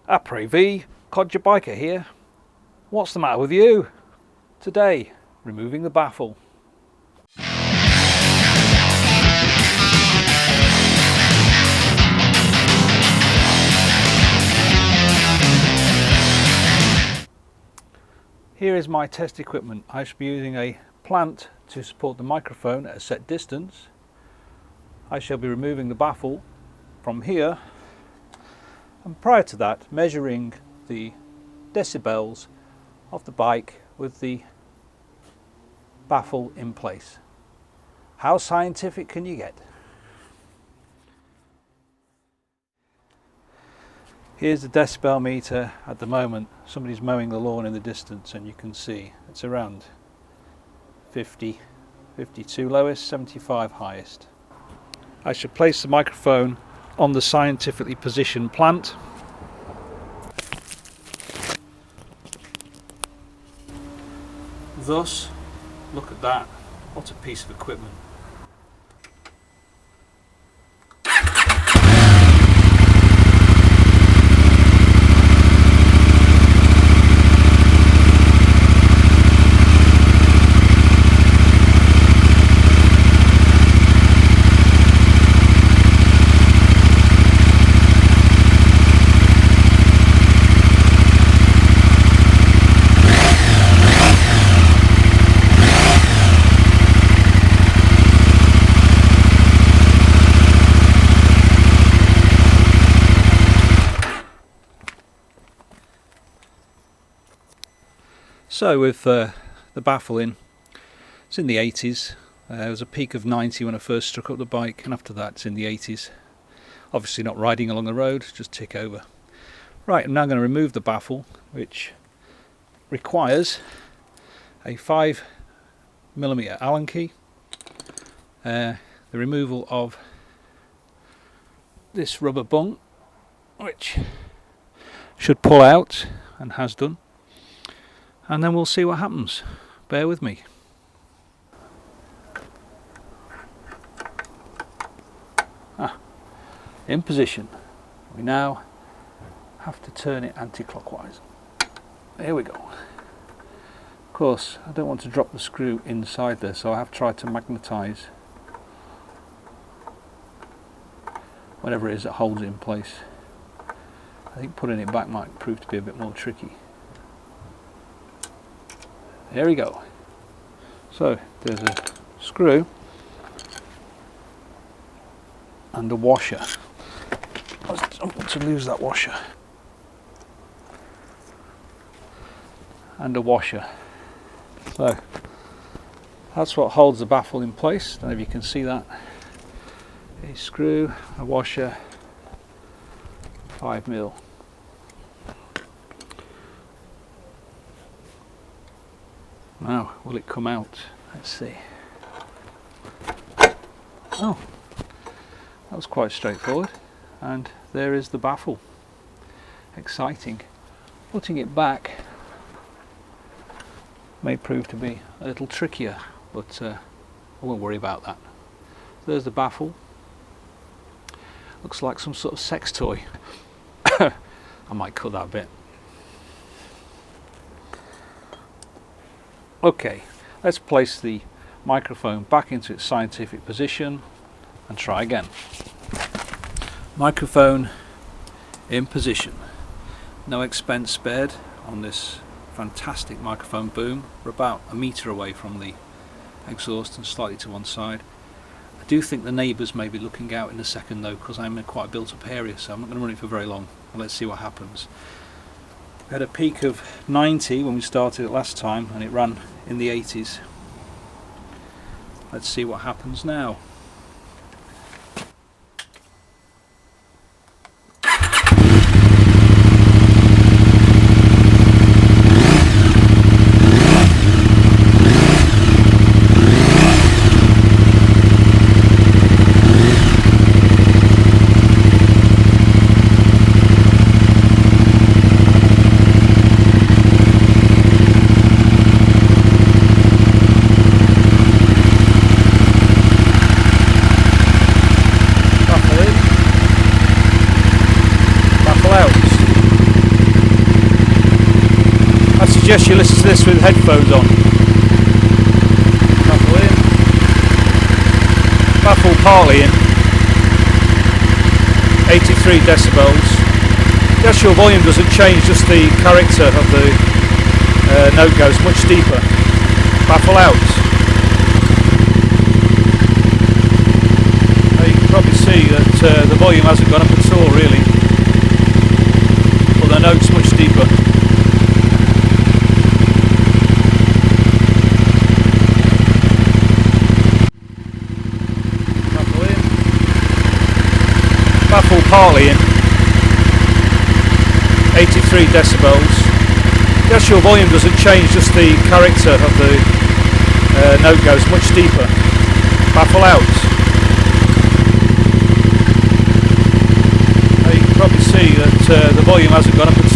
Après V, Codger Biker here. What's the matter with you? Today, removing the baffle. Here is my test equipment. I shall be using a plant to support the microphone at a set distance. I shall be removing the baffle from here, and prior to that measuring the decibels of the bike with the baffle in place. How scientific can you get? Here's the decibel meter at the moment. Somebody's mowing the lawn in the distance and you can see it's around 50, 52 lowest, 75 highest. I should place the microphone on the scientifically positioned plant. Thus, look at that, what a piece of equipment. So with the baffle in, it's in the 80s. There was a peak of 90 when I first struck up the bike, and after that it's in the 80s. Obviously not riding along the road, just tick over. Right, I'm now going to remove the baffle, which requires a 5mm Allen key, the removal of this rubber bung, which should pull out and has done. And then we'll see what happens. Bear with me. In position. We now have to turn it anti-clockwise. Here we go. Of course, I don't want to drop the screw inside there, so I have tried to magnetise whatever it is that holds it in place. I think putting it back might prove to be a bit more tricky. There we go. So there's a screw and a washer. I don't want to lose that washer. And a washer. So that's what holds the baffle in place. Don't know if you can see that. A screw, a washer, 5mm. Now, will it come out? Let's see. Oh, that was quite straightforward. And there is the baffle. Exciting. Putting it back may prove to be a little trickier, but I won't worry about that. There's the baffle. Looks like some sort of sex toy. I might cut that bit. Okay, let's place the microphone back into its scientific position and try again. Microphone in position. No expense spared on this fantastic microphone boom. We're about a metre away from the exhaust and slightly to one side. I do think the neighbours may be looking out in a second though, because I'm in quite a built up area, so I'm not going to run it for very long. Let's see what happens. We had a peak of 90 when we started it last time, and it ran in the 80s. Let's see what happens now. suggest you listen to this with headphones on. Baffle in. Baffle partly in. 83 decibels. The actual volume doesn't change, just the character of the note goes much deeper. Baffle out. Now you can probably see that the volume hasn't gone up at all really, but the note's much deeper. Baffle in. Baffle partly in. 83 decibels. The actual volume doesn't change, just the character of the note goes much deeper. Baffle out. Now you can probably see that the volume hasn't gone up at all.